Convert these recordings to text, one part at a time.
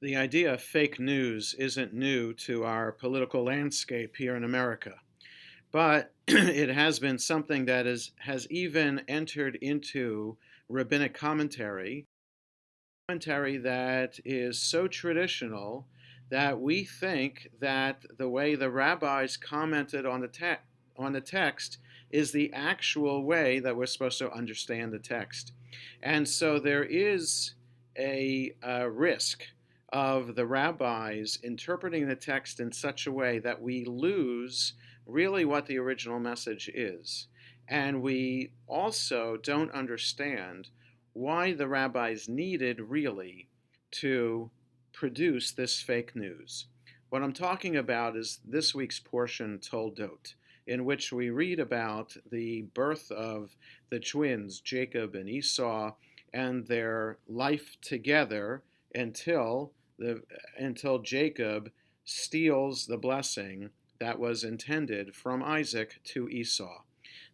The idea of fake news isn't new to our political landscape here in America, but it has been something that has even entered into rabbinic commentary that is so traditional that we think that the way the rabbis commented on the text is the actual way that we're supposed to understand the text. And so there is a risk of the rabbis interpreting the text in such a way that we lose really what the original message is. And we also don't understand why the rabbis needed really to produce this fake news. What I'm talking about is this week's portion, Toldot, in which we read about the birth of the twins, Jacob and Esau, and their life together until Jacob steals the blessing that was intended from Isaac to Esau.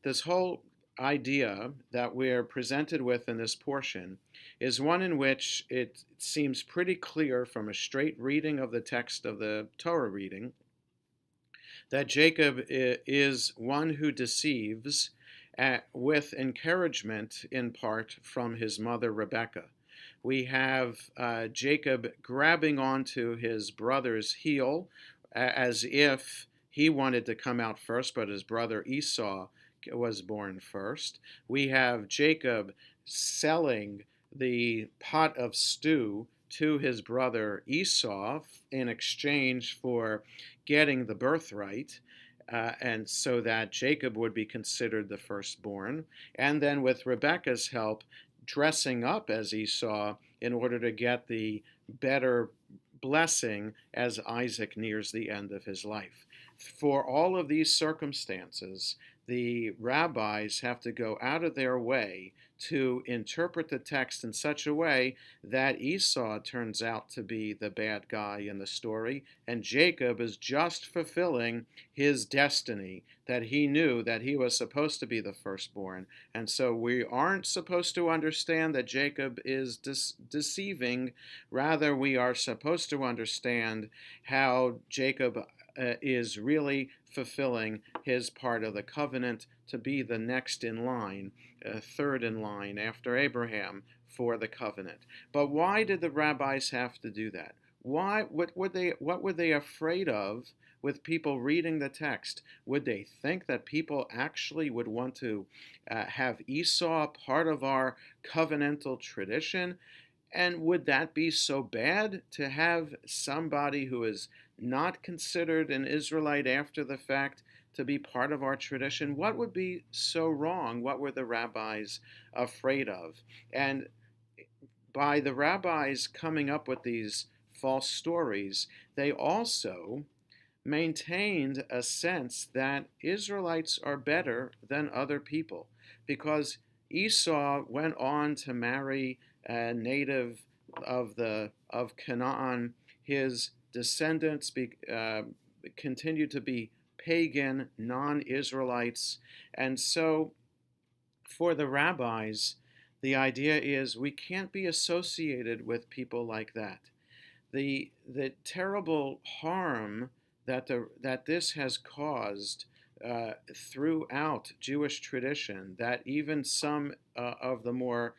This whole idea that we're presented with in this portion is one in which it seems pretty clear from a straight reading of the text of the Torah reading that Jacob is one who deceives with encouragement in part from his mother Rebekah. We have Jacob grabbing onto his brother's heel as if he wanted to come out first, but his brother Esau was born first. We have Jacob selling the pot of stew to his brother Esau in exchange for getting the birthright, and so that Jacob would be considered the firstborn. And then with Rebekah's help, dressing up as Esau in order to get the better blessing as Isaac nears the end of his life. For all of these circumstances, the rabbis have to go out of their way to interpret the text in such a way that Esau turns out to be the bad guy in the story, and Jacob is just fulfilling his destiny, that he knew that he was supposed to be the firstborn. And so we aren't supposed to understand that Jacob is deceiving. Rather, we are supposed to understand how Jacob is really fulfilling his part of the covenant to be the next in line, third in line after Abraham for the covenant. But why did the rabbis have to do that? Why? What were they afraid of with people reading the text? Would they think that people actually would want to have Esau part of our covenantal tradition? And would that be so bad to have somebody who is not considered an Israelite after the fact to be part of our tradition? What would be so wrong? What were the rabbis afraid of? And by the rabbis coming up with these false stories, they also maintained a sense that Israelites are better than other people, because Esau went on to marry a native of Canaan. His descendants continued to be pagan, non-Israelites. And so for the rabbis, the idea is we can't be associated with people like that. The terrible harm that this has caused throughout Jewish tradition, that even some of the more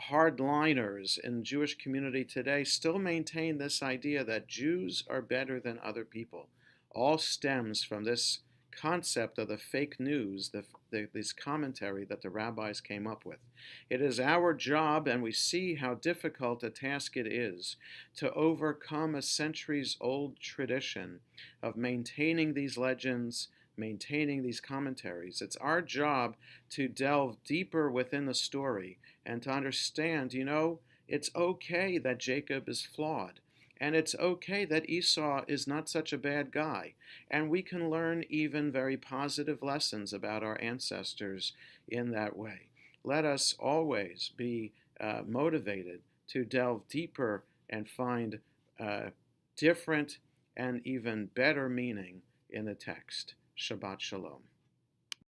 hardliners in the Jewish community today still maintain this idea that Jews are better than other people, all stems from this concept of the fake news, this commentary that the rabbis came up with. It is our job, and we see how difficult a task it is, to overcome a centuries-old tradition of maintaining these legends, maintaining these commentaries. It's our job to delve deeper within the story and to understand, it's okay that Jacob is flawed. And it's okay that Esau is not such a bad guy. And we can learn even very positive lessons about our ancestors in that way. Let us always be motivated to delve deeper and find different and even better meaning in the text. Shabbat Shalom.